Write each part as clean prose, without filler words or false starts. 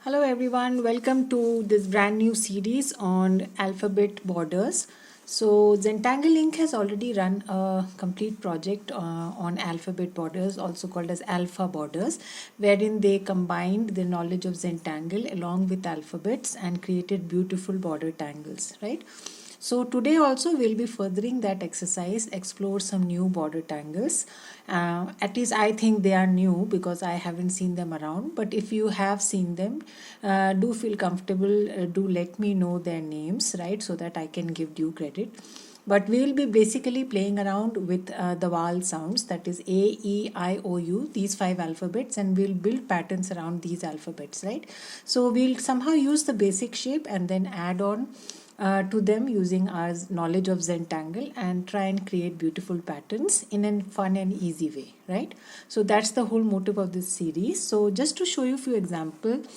Hello everyone, welcome to this brand new series on alphabet borders. So Zentangle Inc. has already run a complete project on alphabet borders, also called as alpha borders, wherein they combined the knowledge of Zentangle along with alphabets and created beautiful border tangles, right? So today also we'll be furthering that exercise, explore some new border tangles. At least I think they are new because I haven't seen them around. But if you have seen them, do feel comfortable. Do let me know their names, right, so that I can give due credit. But we will be basically playing around with the vowel sounds, that is A, E, I, O, U, these 5 alphabets, and we'll build patterns around these alphabets, right? So we'll somehow use the basic shape and then add on to them using our knowledge of Zentangle and try and create beautiful patterns in a fun and easy way, right? So that's the whole motive of this series. So just to show you a few examples,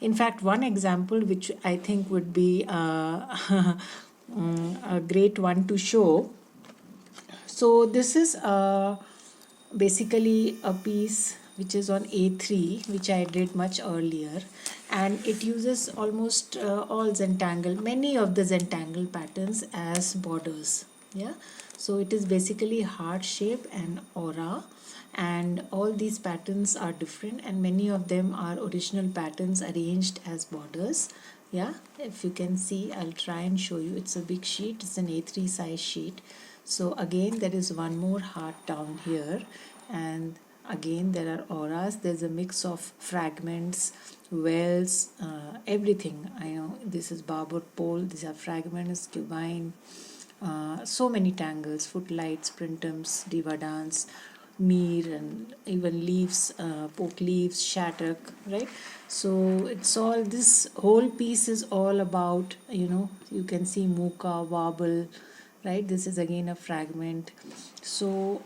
in fact, one example which I think would be a great one to show. So this is basically a piece which is on A3, which I did much earlier, and it uses almost all Zentangle, many of the Zentangle patterns as borders. Yeah, so it is basically heart shape and aura, and all these patterns are different, and many of them are original patterns arranged as borders. Yeah, if you can see, I'll try and show you. It's a big sheet, it's an A3 size sheet. So again there is one more heart down here, and again there are auras. There's a mix of fragments, wells, everything. I know this is barbour pole, these are fragments, cubine, so many tangles, footlights, printums, diva dance, mir, and even leaves, poke leaves, shattuck, right? So it's all, this whole piece is all about, you can see muka, wobble, right? This is again a fragment. So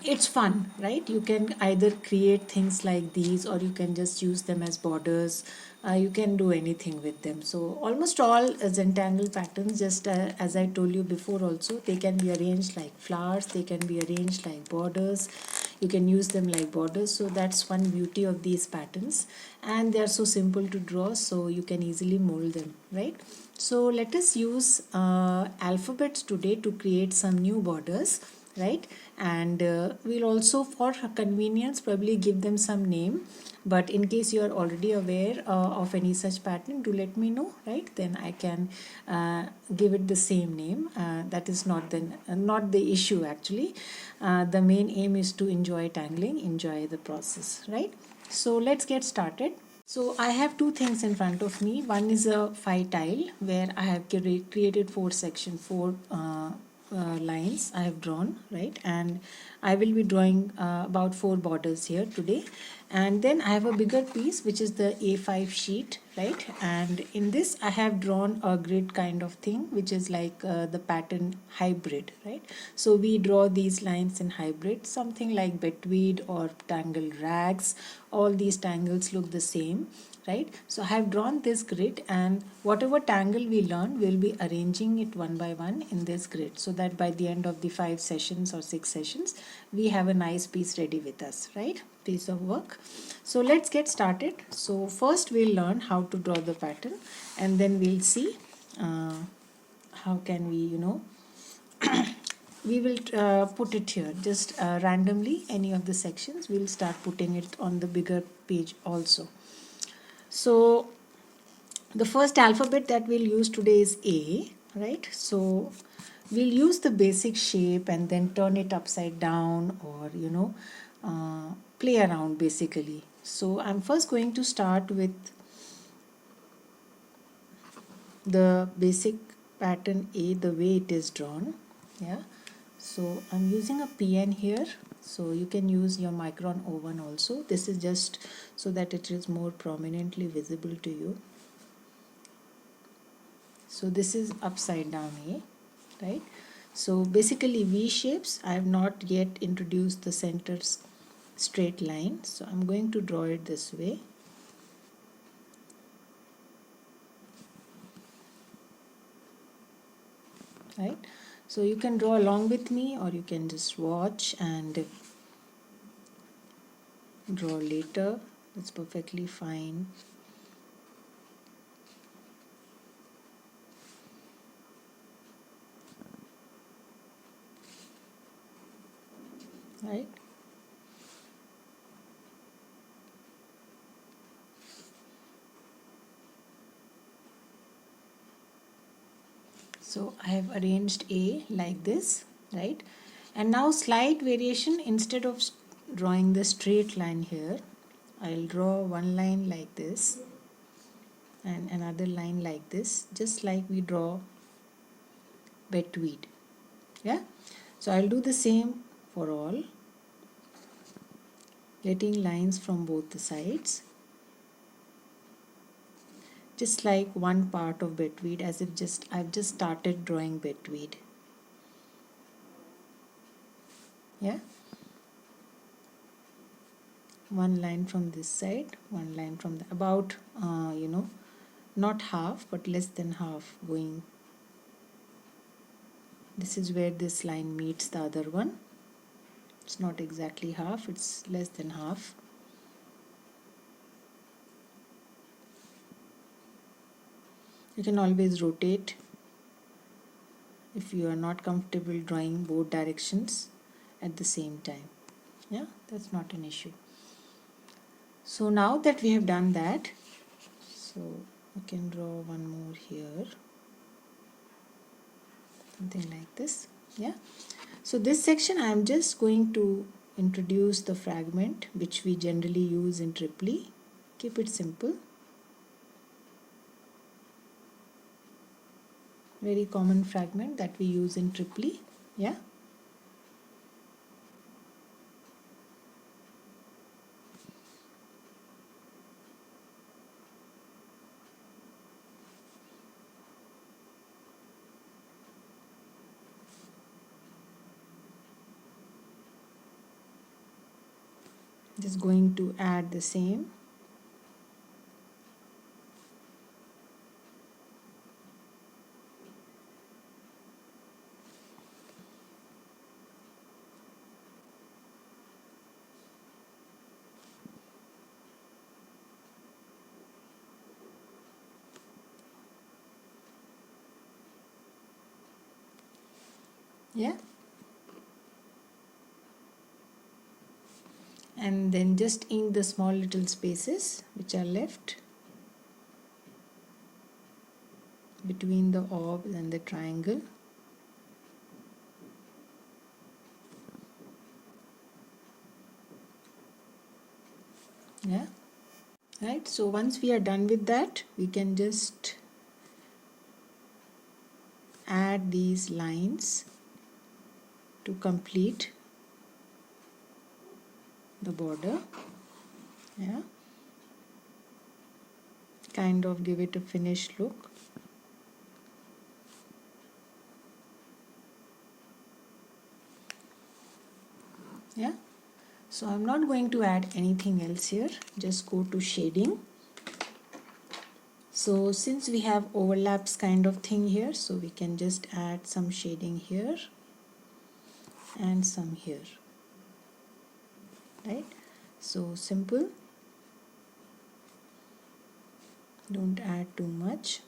it's fun, right? You can either create things like these or you can just use them as borders. You can do anything with them. So almost all Zentangle patterns, just as I told you before also, they can be arranged like flowers, they can be arranged like borders, you can use them like borders. So that's one beauty of these patterns, and they are so simple to draw, so you can easily mold them, right? So let us use alphabets today to create some new borders, right? And we'll also, for convenience, probably give them some name, but in case you are already aware of any such pattern, do let me know, right? Then I can give it the same name. That is not the issue actually. The main aim is to enjoy tangling, enjoy the process, right? So let's get started. So I have two things in front of me. One is a 5 tile where I have created 4 lines I have drawn, right? And I will be drawing about 4 borders here today. And then I have a bigger piece which is the A5 sheet, right? And in this I have drawn a grid kind of thing which is like the pattern hybrid, right? So we draw these lines in hybrid, something like betweed or tangled rags. All these tangles look the same, right? So I have drawn this grid, and whatever tangle we learn, we'll be arranging it one by one in this grid, so that by the end of the 5 sessions or 6 sessions, we have a nice piece ready with us, right? Piece of work. So let's get started. So first we'll learn how to draw the pattern, and then we'll see how can we, we will put it here just randomly, any of the sections we'll start putting it on the bigger page also. So the first alphabet that we'll use today is A, right? So we'll use the basic shape and then turn it upside down, or play around basically. So I'm first going to start with the basic pattern A, the way it is drawn. Yeah, so I'm using a PN here, so you can use your Micron O1 also. This is just so that it is more prominently visible to you. So this is upside down A, right? So basically V shapes. I have not yet introduced the centers straight line, so I'm going to draw it this way. Right, so you can draw along with me, or you can just watch and draw later. That's perfectly fine. right? So I have arranged A like this, right? And now slight variation, instead of drawing the straight line here, I'll draw one line like this and another line like this, just like we draw betweed. Yeah, so I'll do the same for all, getting lines from both the sides, just like one part of betweed, as if I've just started drawing betweed. Yeah, one line from this side, one line from the about not half but less than half going. This is where this line meets the other one. It's not exactly half, it's less than half. You can always rotate if you are not comfortable drawing both directions at the same time. Yeah, that's not an issue. So now that we have done that, so you can draw one more here, something like this. Yeah, so this section I am just going to introduce the fragment which we generally use in triply. Keep it simple, very common fragment that we use in triply. Yeah, just going to add the same. Yeah, and then just ink the small little spaces which are left between the orb and the triangle. Yeah, right. So once we are done with that, we can just add these lines to complete the border. Yeah, kind of give it a finished look. Yeah, so I'm not going to add anything else here, just go to shading. So since we have overlaps kind of thing here, so we can just add some shading here and some here, right? So simple, don't add too much.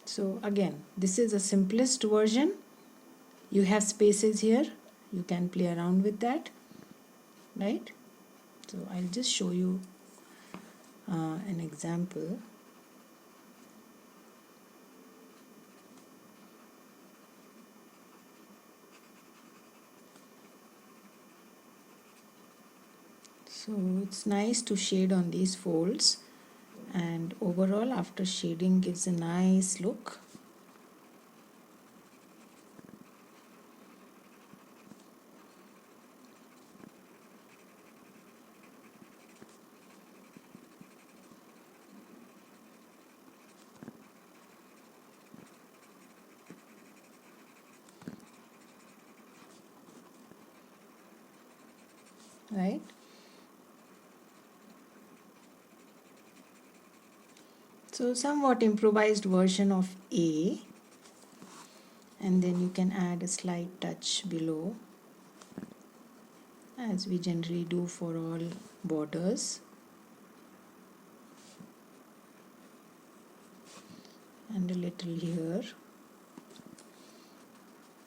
So again, this is the simplest version. You have spaces here, you can play around with that, right? So I'll just show you an example. So it's nice to shade on these folds, and overall after shading gives a nice look. Right? So somewhat improvised version of A, and then you can add a slight touch below as we generally do for all borders. and a little here,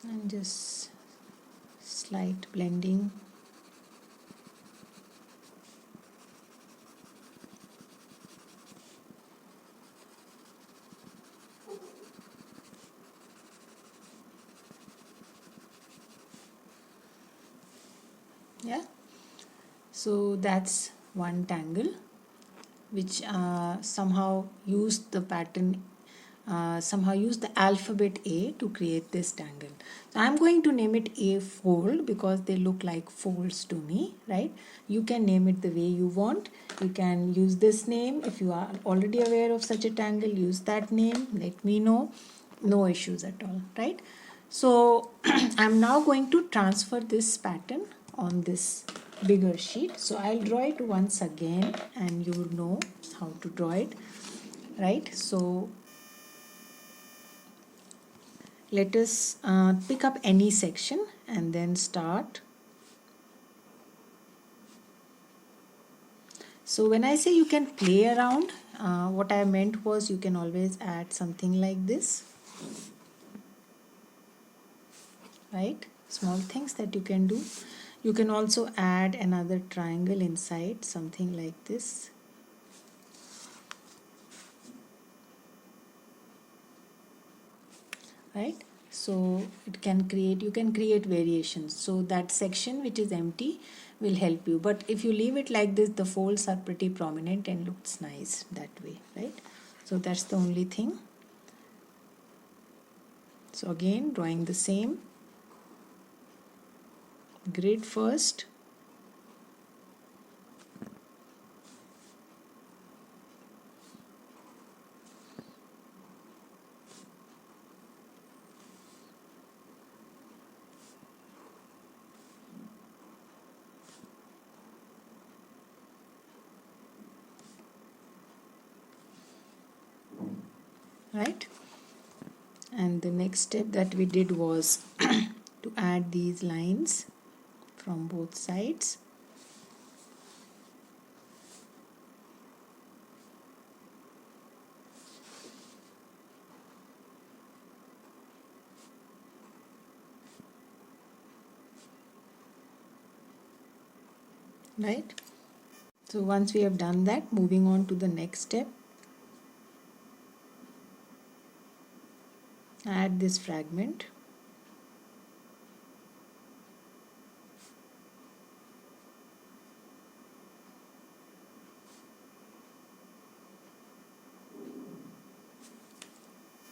and just slight blending. Yeah, so that's one tangle which somehow used the pattern, somehow used the alphabet A to create this tangle. So I'm going to name it A fold because they look like folds to me, right? You can name it the way you want. You can use this name. If you are already aware of such a tangle, use that name. Let me know. No issues at all, right? So I'm now going to transfer this pattern on this bigger sheet. So I'll draw it once again and you will know how to draw it, right? So let us pick up any section and then start. So when I say you can play around, what I meant was you can always add something like this, right? Small things that you can do. You can also add another triangle inside, something like this. Right? So it can create, you can create variations. So that section which is empty will help you. But if you leave it like this, the folds are pretty prominent and looks nice that way, right? So that's the only thing. So again, drawing the same grid first. Right? And the next step that we did was to add these lines from both sides. Right? So once we have done that, moving on to the next step, add this fragment.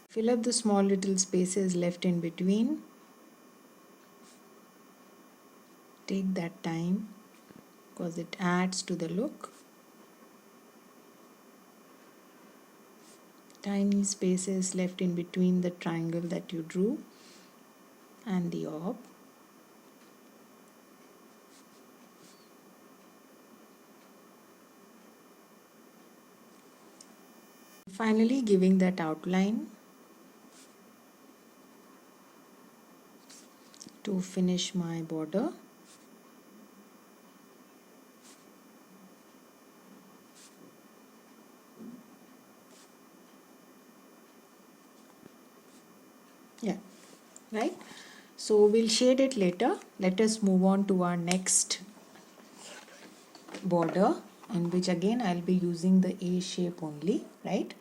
Fill up the small little spaces left in between. Take that time because it adds to the look. Tiny spaces left in between the triangle that you drew and the orb. Finally, giving that outline to finish my border. Yeah, right? So we'll shade it later. Let us move on to our next border, in which again I'll be using the A shape only, right?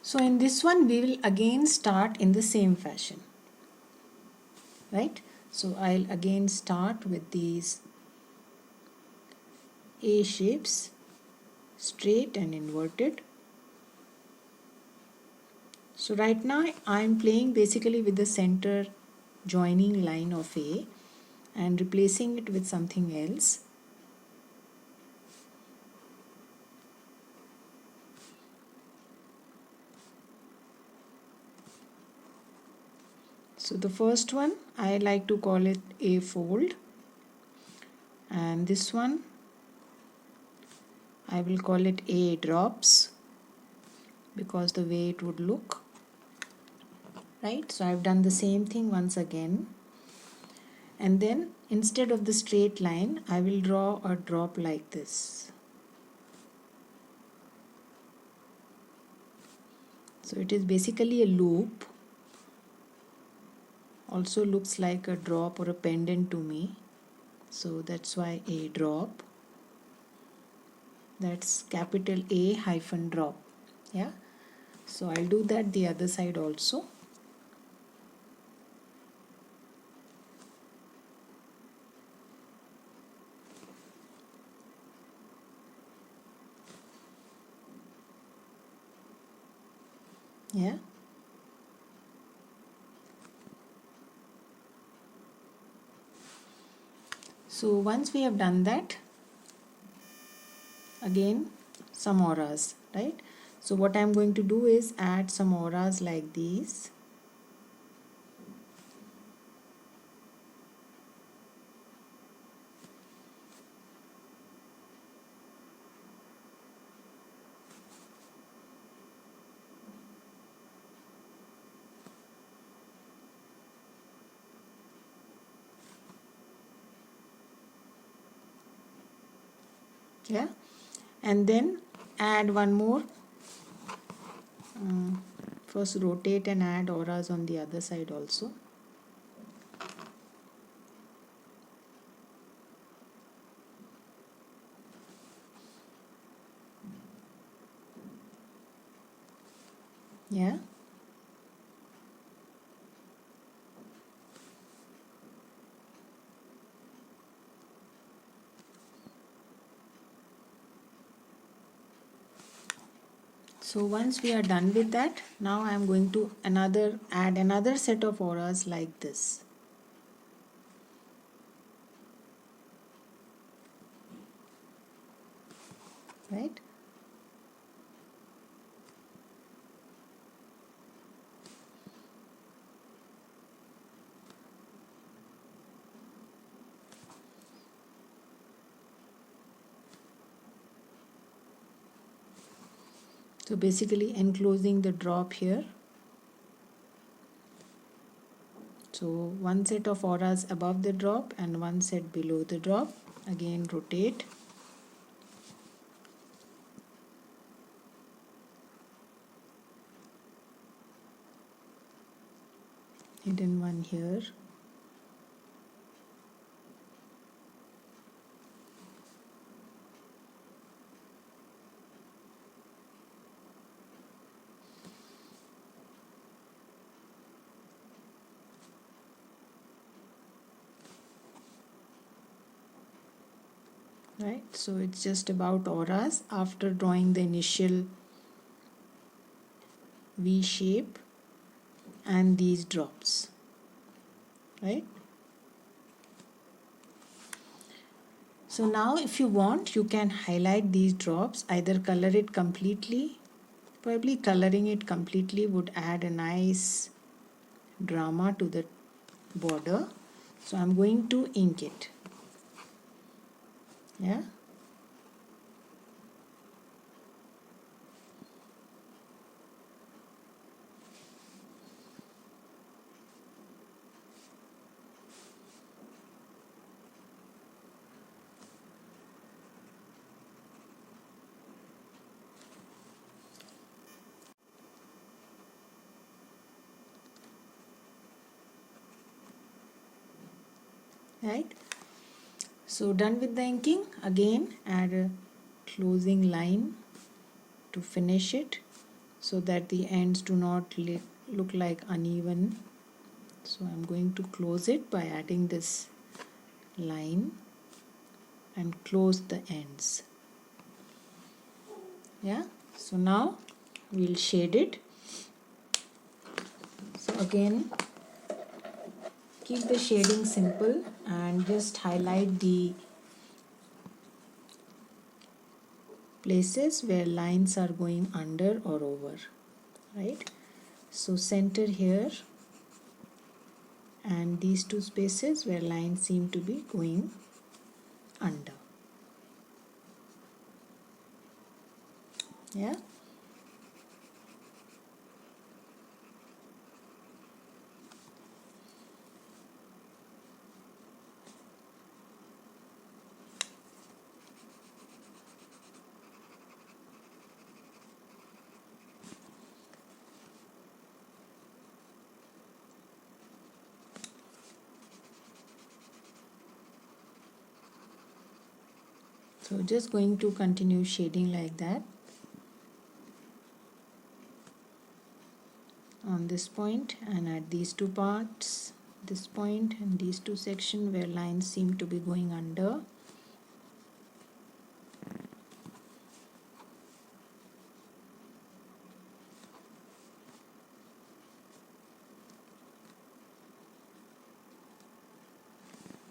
So in this one we will again start in the same fashion, right? So I'll again start with these A shapes, straight and inverted. So right now I'm playing basically with the center joining line of A and replacing it with something else. So the first one I like to call it A fold, and this one I will call it A drops because the way it would look, right? So I've done the same thing once again, and then instead of the straight line I will draw a drop like this. So it is basically a loop, also looks like a drop or a pendant to me, so that's why a drop. That's capital A hyphen drop. Yeah, so I'll do that the other side also. Yeah, so once we have done that, again some auras, right? So what I'm going to do is add some auras like these. Yeah, and then add one more. First rotate and add auras on the other side also. Yeah, so once we are done with that, now I am going to add another set of auras like this. Right? So basically enclosing the drop here. So one set of auras above the drop and one set below the drop. Again rotate. Hidden one here. Right, so it's just about auras after drawing the initial V shape and these drops, right? So now if you want, you can highlight these drops, either color it completely. Probably coloring it completely would add a nice drama to the border. So I'm going to ink it. Yeah. Right. So done with the inking, again add a closing line to finish it so that the ends do not look like uneven. So I'm going to close it by adding this line and close the ends. Yeah, so now we'll shade it. So again, keep the shading simple and just highlight the places where lines are going under or over, right? So center here and these two spaces where lines seem to be going under. Yeah. So just going to continue shading like that on this point, and at these two parts, this point and these two sections where lines seem to be going under.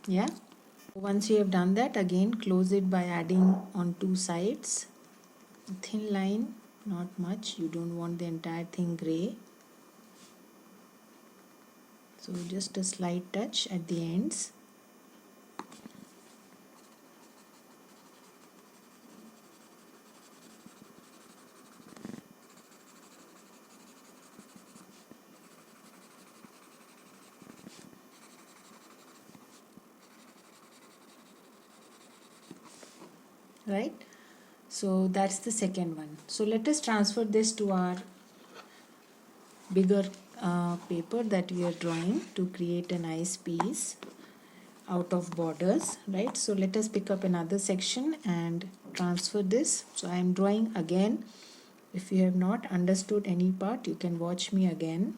Yeah, once you have done that, again close it by adding on two sides a thin line, not much, you don't want the entire thing gray, so just a slight touch at the ends. Right, so that's the second one. So let us transfer this to our bigger paper that we are drawing to create a nice piece out of borders, right? So let us pick up another section and transfer this. So I am drawing again. If you have not understood any part, you can watch me again.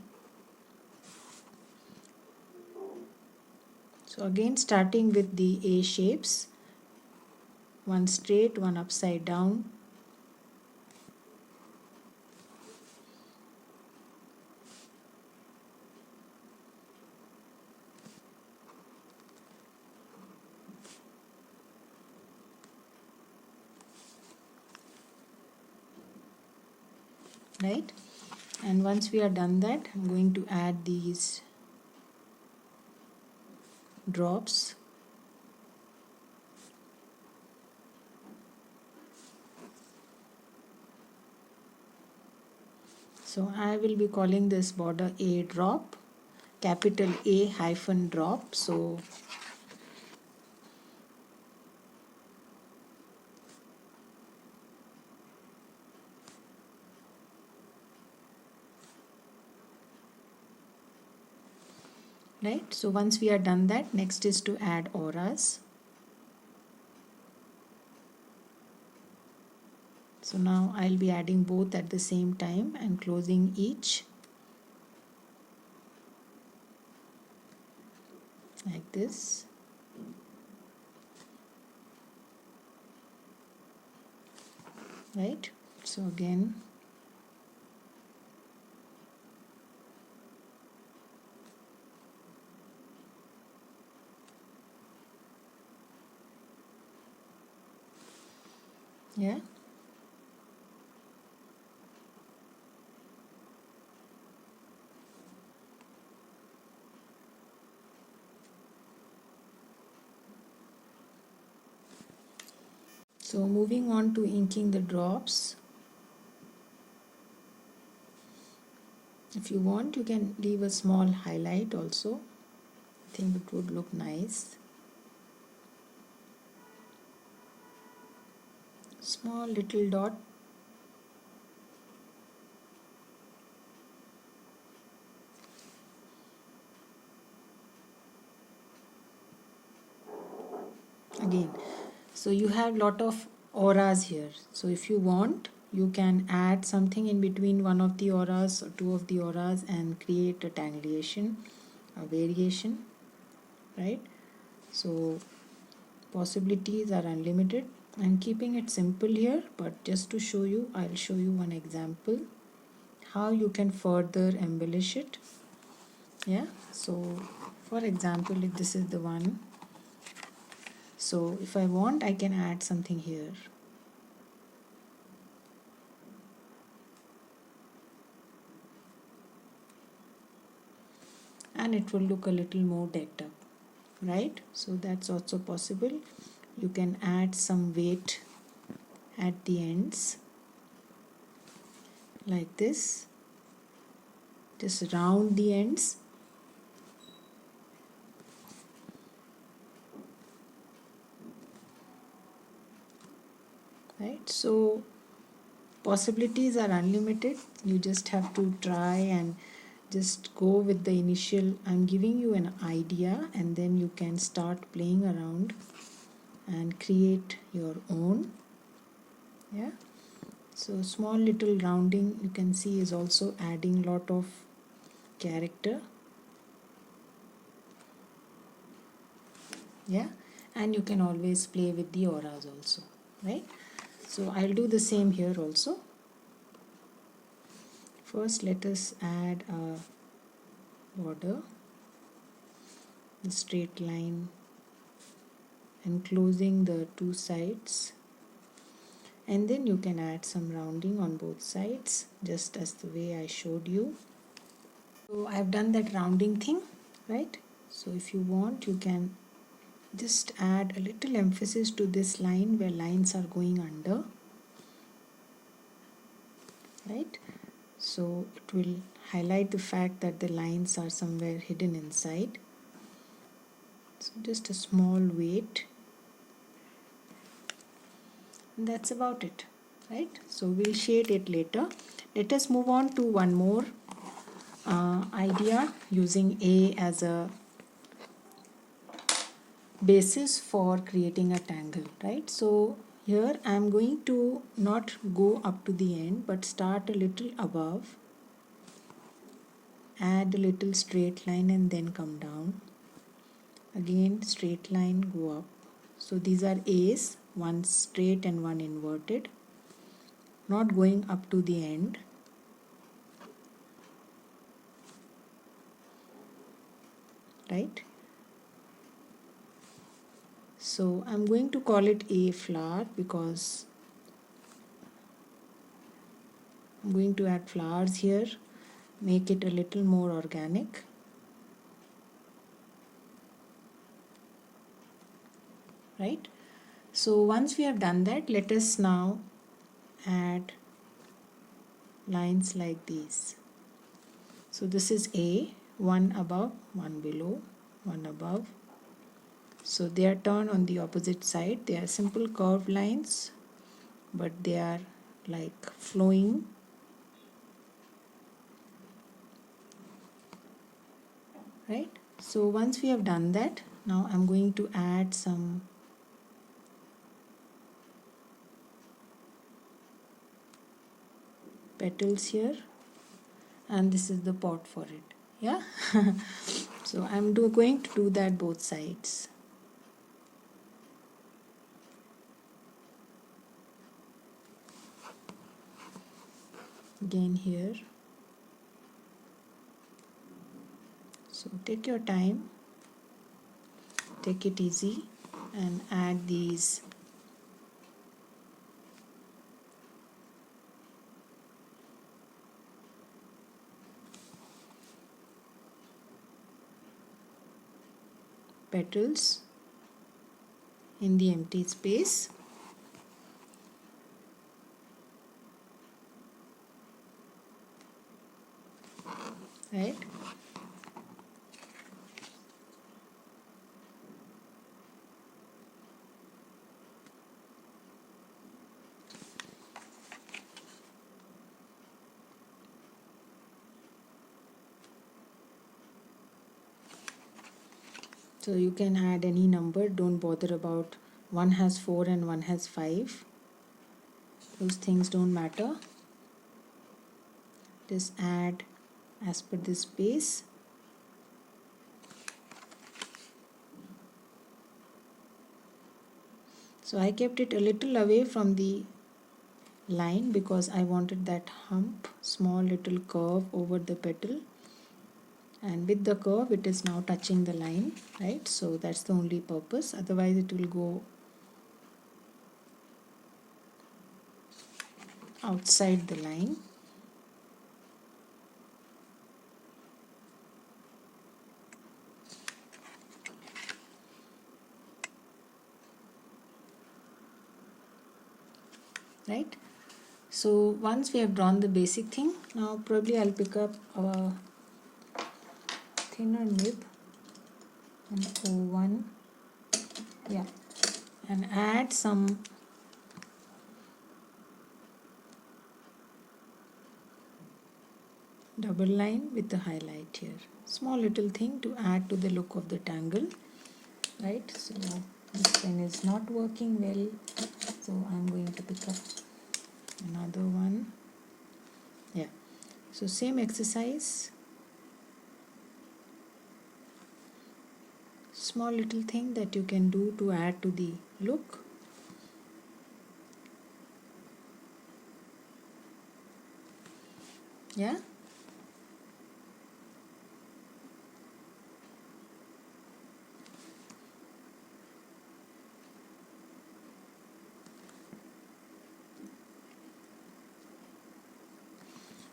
So again, starting with the A shapes, one straight, one upside down, right? And once we are done that, I'm going to add these drops. So I will be calling this border A drop, capital A hyphen drop. So right, so once we are done that, next is to add auras. So now I'll be adding both at the same time and closing each like this. Right, so again yeah, so moving on to inking the drops. If you want, you can leave a small highlight also. I think it would look nice. Small little dot. Again, so you have lot of auras here. So if you want, you can add something in between one of the auras or two of the auras and create a tangulation, a variation, right? So possibilities are unlimited. I'm keeping it simple here, but just to show you, I'll show you one example how you can further embellish it. Yeah, so for example, if this is the one, so if I want, I can add something here. And it will look a little more decked up, right? So that's also possible. You can add some weight at the ends like this, just round the ends, right? So possibilities are unlimited. You just have to try and just go with the initial. I'm giving you an idea and then you can start playing around and create your own. Yeah, so small little rounding you can see is also adding lot of character. Yeah, and you can always play with the auras also, right? So I'll do the same here also. First let us add a border, the straight line enclosing the two sides, and then you can add some rounding on both sides just as the way I showed you. So I've done that rounding thing, right? So if you want, you can just add a little emphasis to this line where lines are going under, right? So it will highlight the fact that the lines are somewhere hidden inside. So just a small weight, and that's about it, right? So we'll shade it later. Let us move on to one more idea using A as a basis for creating a tangle, right? So here I am going to not go up to the end but start a little above, add a little straight line and then come down, again straight line, go up. So these are A's, one straight and one inverted, not going up to the end. Right? So I'm going to call it A flower because I'm going to add flowers here, make it a little more organic. Right? So once we have done that, let us now add lines like these. So this is A, one above, one below, one above. So they are turned on the opposite side. They are simple curved lines, but they are like flowing. Right? So once we have done that, now I'm going to add some petals here, and this is the pot for it. Yeah. So I'm going to do that both sides. Again here. So take your time, take it easy, and add these petals in the empty space. Right? So you can add any number, don't bother about one has 4 and one has 5. Those things don't matter. Just add as per the space. So I kept it a little away from the line because I wanted that hump, small little curve over the petal, and with the curve it is now touching the line, right? So that's the only purpose, otherwise it will go outside the line. Right? So once we have drawn the basic thing, now probably I'll pick up a thinner nib and O1, yeah, and add some double line with the highlight here. Small little thing to add to the look of the tangle, right? So This pen is not working well, so I'm going to pick up another one. Yeah, so same exercise, small little thing that you can do to add to the look. Yeah.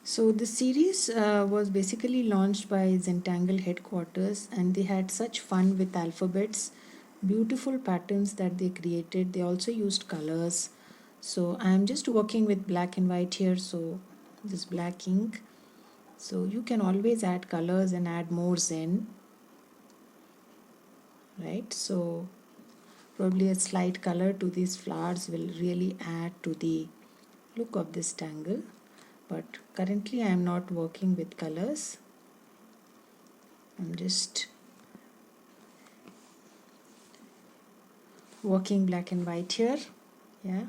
So the series was basically launched by Zentangle headquarters, and they had such fun with alphabets, beautiful patterns that they created. They also used colors. So I'm just working with black and white here, so this black ink. So you can always add colors and add more zen, right? So probably a slight color to these flowers will really add to the look of this tangle. But currently I am not working with colors. I'm just working black and white here. Yeah,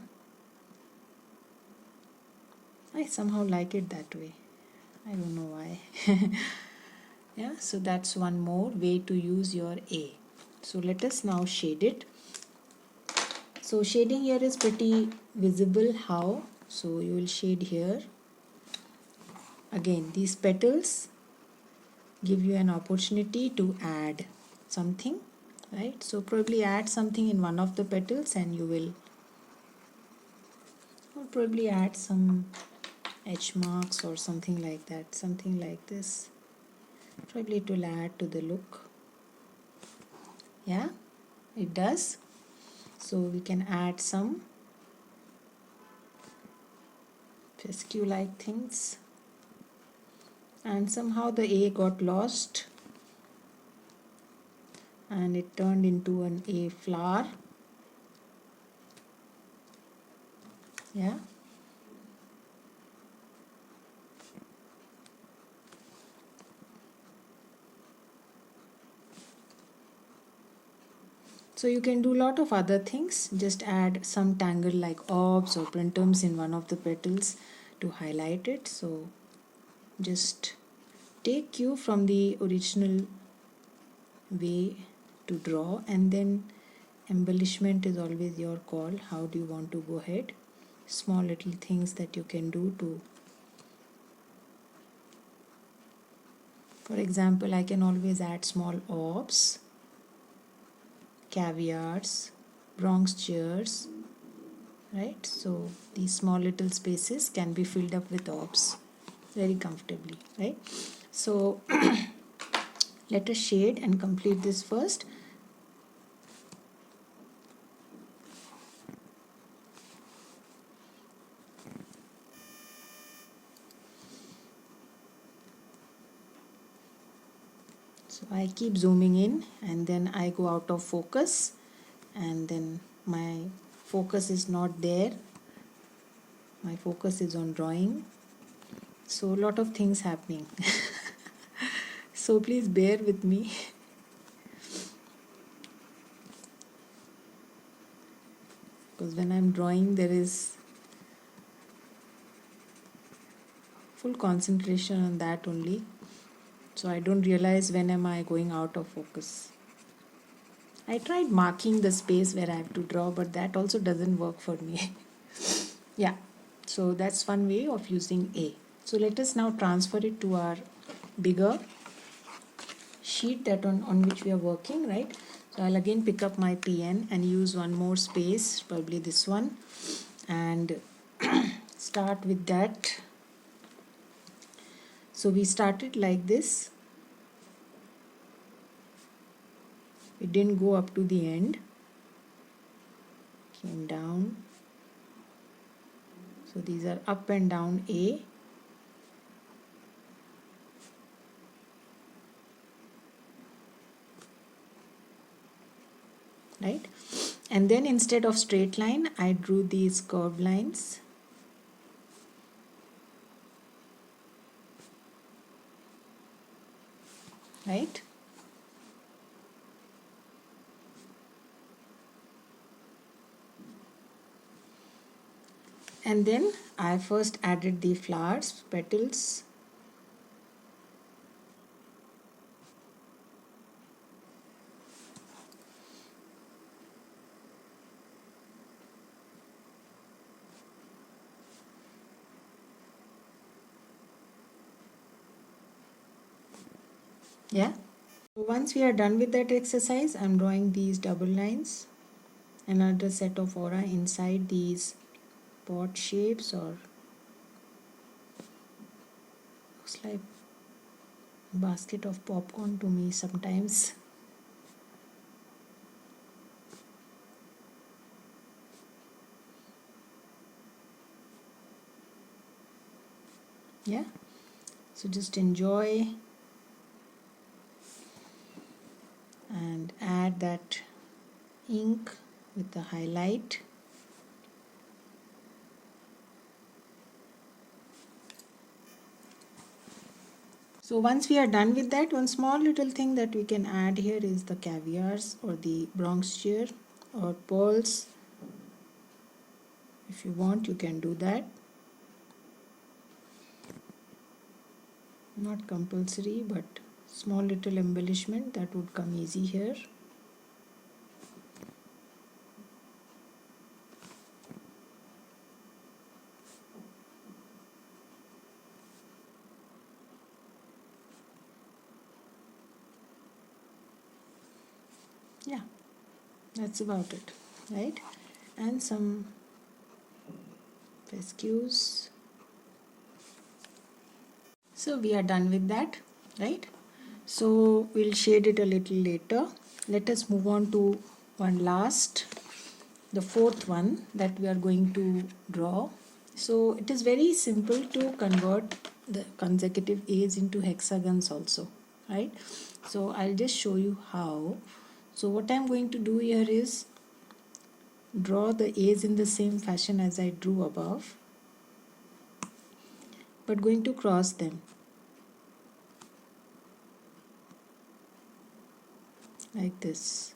I somehow like it that way. I don't know why. Yeah, so that's one more way to use your A. So let us now shade it. So shading here is pretty visible. How? So you will shade here. Again, these petals give you an opportunity to add something, right? So probably add something in one of the petals and you will, or probably add some edge marks or something like that, something like this. Probably it will add to the look. Yeah, it does. So we can add some fescue like things, and somehow the A got lost and it turned into an A flower. Yeah, so you can do a lot of other things. Just add some tangle like orbs or printums in one of the petals to highlight it. So just take cue from the original way to draw, and then embellishment is always your call. How do you want to go ahead? Small little things that you can do to, for example, I can always add small orbs, caviars, bronze chairs, right? So these small little spaces can be filled up with orbs very comfortably, right? So let us shade and complete this first. So I keep zooming in and then I go out of focus, and then my focus is not there. My focus is on drawing. So a lot of things happening. So please bear with me. Because when I'm drawing there is full concentration on that only. So I don't realize when am I going out of focus. I tried marking the space where I have to draw, but that also doesn't work for me. Yeah, so that's one way of using A. So let us now transfer it to our bigger sheet that on which we are working, right? So I'll again pick up my pen and use one more space, probably this one, and start with that. So we started like this. It didn't go up to the end. Came down. So these are up and down A. Right? And then instead of straight line, I drew these curved lines. Right? And then I first added the flowers, petals. Yeah. Once we are done with that exercise, I'm drawing these double lines, another set of aura inside these pot shapes, or looks like basket of popcorn to me sometimes. Yeah, so just enjoy and add that ink with the highlight. So once we are done with that, one small little thing that we can add here is the caviars or the bronze chair or pearls. If you want, you can do that. Not compulsory, but small little embellishment that would come easy here. Yeah, that's about it, right? And some fescues. So we are done with that, right? So we'll shade it a little later. Let us move on to one last, the fourth one that we are going to draw. So it is very simple to convert the consecutive A's into hexagons also, right? So I'll just show you how. So what I'm going to do here is draw the A's in the same fashion as I drew above, but going to cross them like this.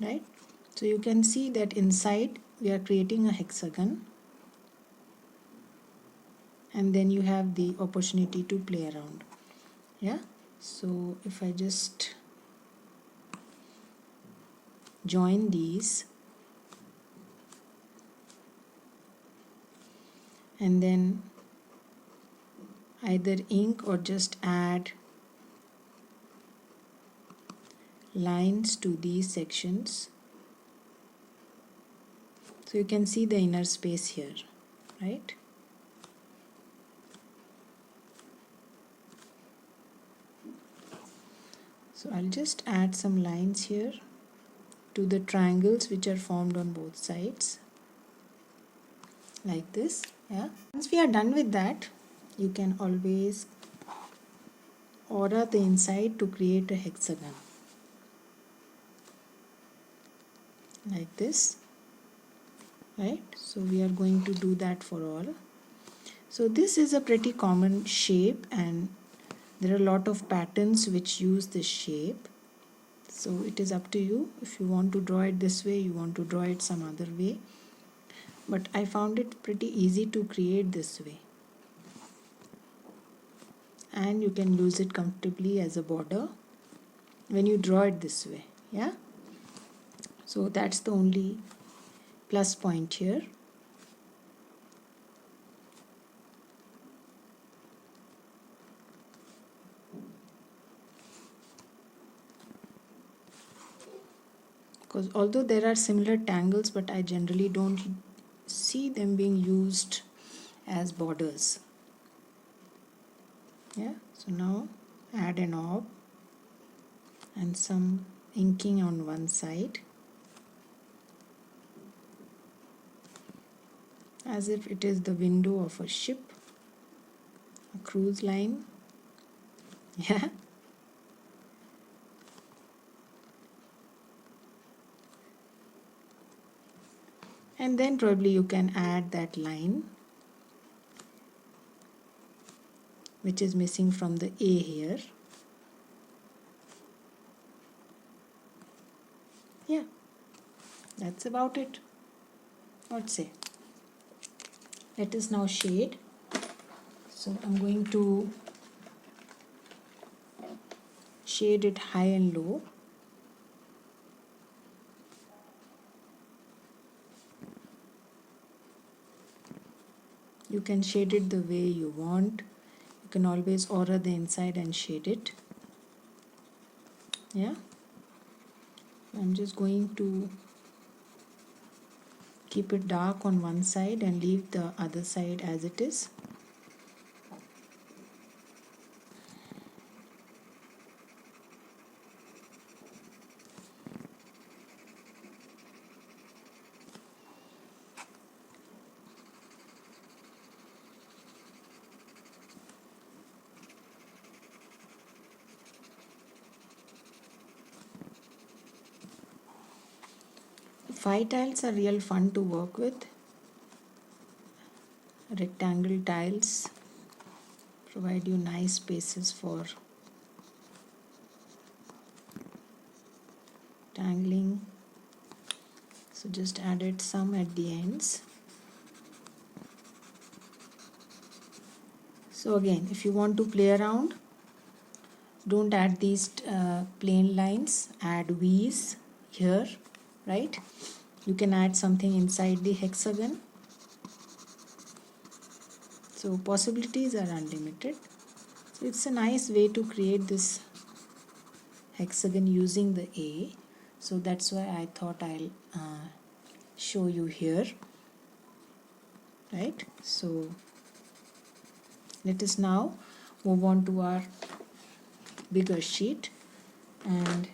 Right? So you can see that inside we are creating a hexagon, and then you have the opportunity to play around. Yeah, so if I just join these and then either ink or just add lines to these sections, so you can see the inner space here, right? So I'll just add some lines here to the triangles which are formed on both sides like this. Yeah, once we are done with that, you can always aura the inside to create a hexagon like this, right? So we are going to do that for all. So this is a pretty common shape, and there are a lot of patterns which use this shape. So it is up to you. If you want to draw it this way, you want to draw it some other way, but I found it pretty easy to create this way, and you can use it comfortably as a border when you draw it this way. Yeah, so that's the only plus point here. Because although there are similar tangles, but I generally don't see them being used as borders. Yeah, so now add an orb and some inking on one side as if it is the window of a ship, a cruise line. Yeah, and then probably you can add that line which is missing from the A here. That's about it. What say? Let us now shade. So I'm going to shade it high and low. You can shade it the way you want. You can always aura the inside and shade it. Yeah. I'm just going to keep it dark on one side and leave the other side as it is. Five tiles are real fun to work with. Rectangle tiles provide you nice spaces for tangling. So just added some at the ends. So again, if you want to play around, don't add these plain lines, add V's here, right? You can add something inside the hexagon. So possibilities are unlimited. So it's a nice way to create this hexagon using the A. So that's why I thought I'll show you here, right? So let us now move on to our bigger sheet and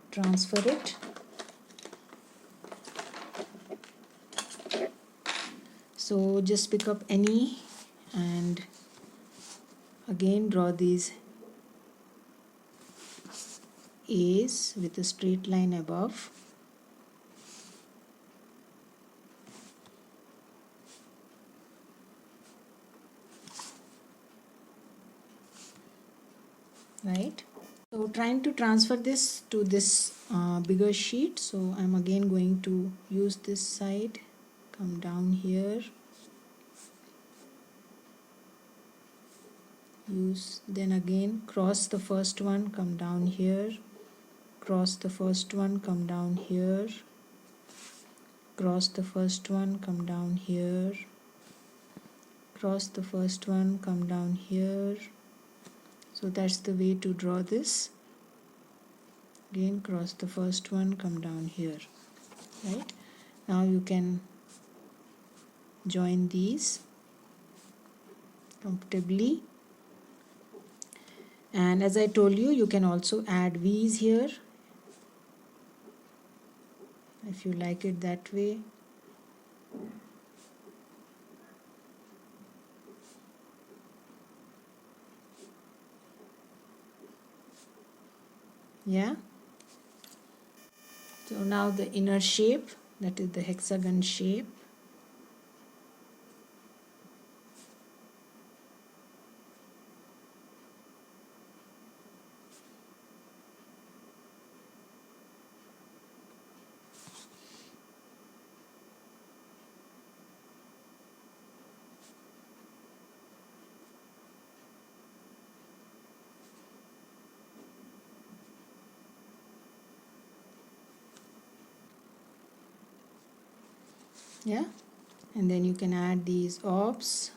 transfer it. So just pick up any and again draw these A's with a straight line above. Right. So trying to transfer this to this bigger sheet. So I'm again going to use this side, come down here, use, then again cross the first one, come down here, cross the first one, come down here, cross the first one, come down here, cross the first one, come down here. So that's the way to draw this. Again cross the first one, come down here, right? Now you can join these comfortably, and as I told you, you can also add V's here if you like it that way. Yeah. So now the inner shape, that is the hexagon shape. Yeah, and then you can add these orbs.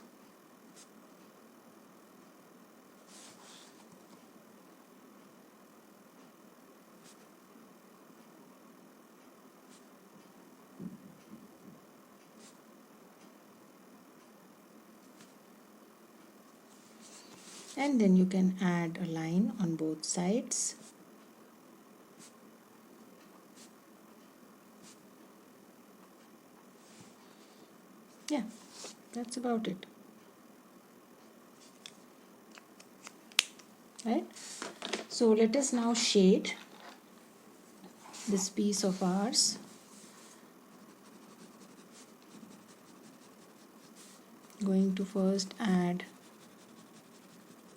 And then you can add a line on both sides. Yeah, that's about it. Right? So let us now shade this piece of ours. Going to first add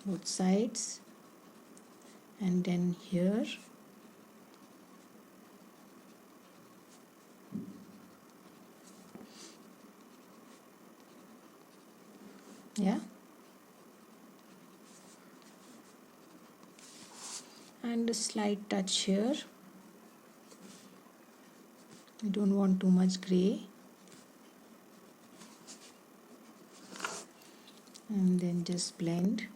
both sides and then here. Yeah, and a slight touch here. You don't want too much gray. And then just blend.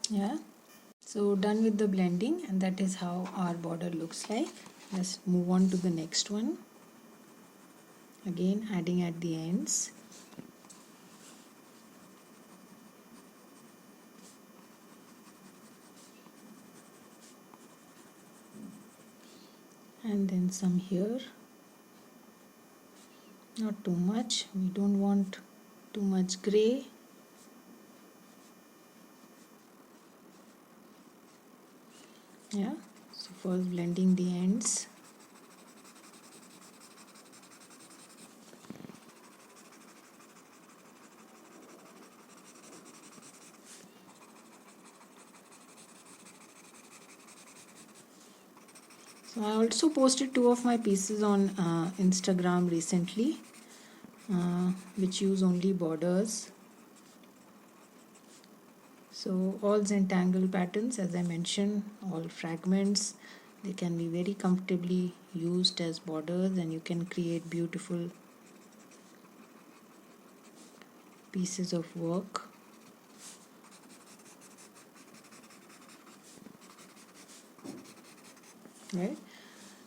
Yeah, so done with the blending, and that is how our border looks like. Let's move on to the next one. Again, adding at the ends. And then some here. Not too much. We don't want too much gray. Yeah, so first blending the ends. So I also posted two of my pieces on Instagram recently, which use only borders. So all Zentangle patterns, as I mentioned, all fragments, they can be very comfortably used as borders, and you can create beautiful pieces of work. Right,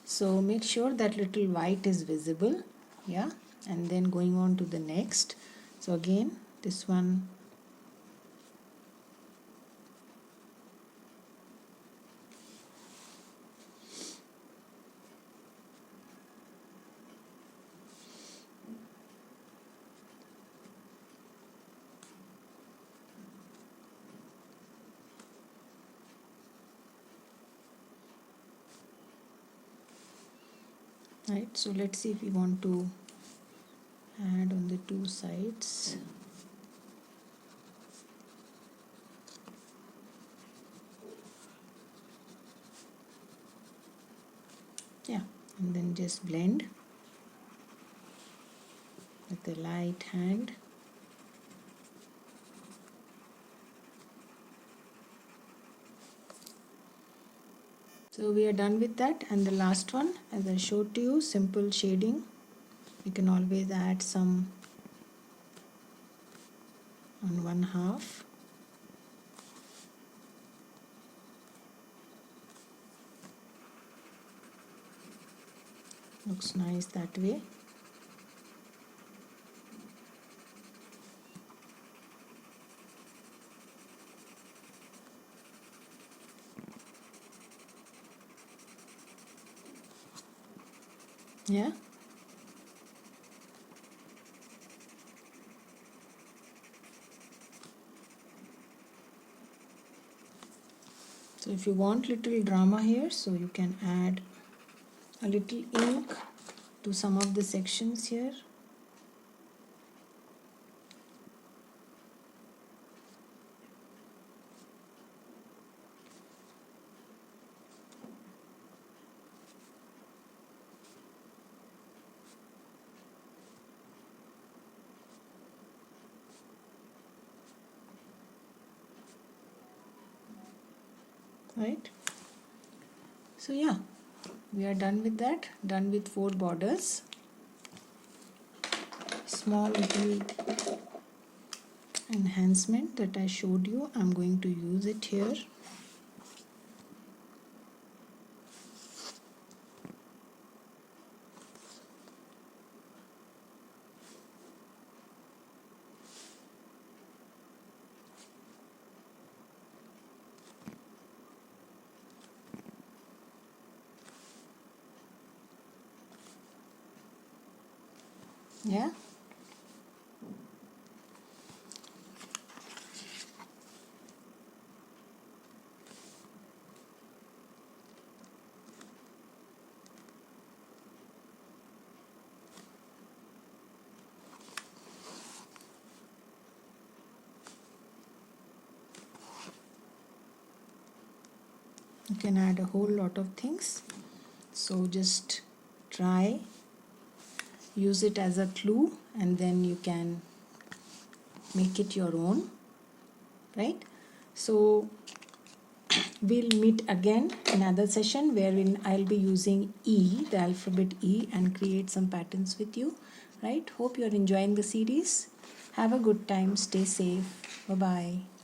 so make sure that little white is visible. Yeah, and then going on to the next. So again, this one, right, so let's see if we want to add on the two sides. Yeah, and then just blend with a light hand. So we are done with that, and the last one, as I showed to you, simple shading. You can always add some on one half. Looks nice that way. Yeah. So if you want little drama here, so you can add a little ink to some of the sections here. Right, so yeah, we are done with that, done with 4 borders. Small little enhancement that I showed you, I'm going to use it here. Yeah, You can add a whole lot of things. So just try, use it as a clue, and then you can make it your own, right? So we'll meet again in another session wherein I'll be using E, the alphabet E, and create some patterns with you, right? Hope you're enjoying the series. Have a good time. Stay safe. Bye bye.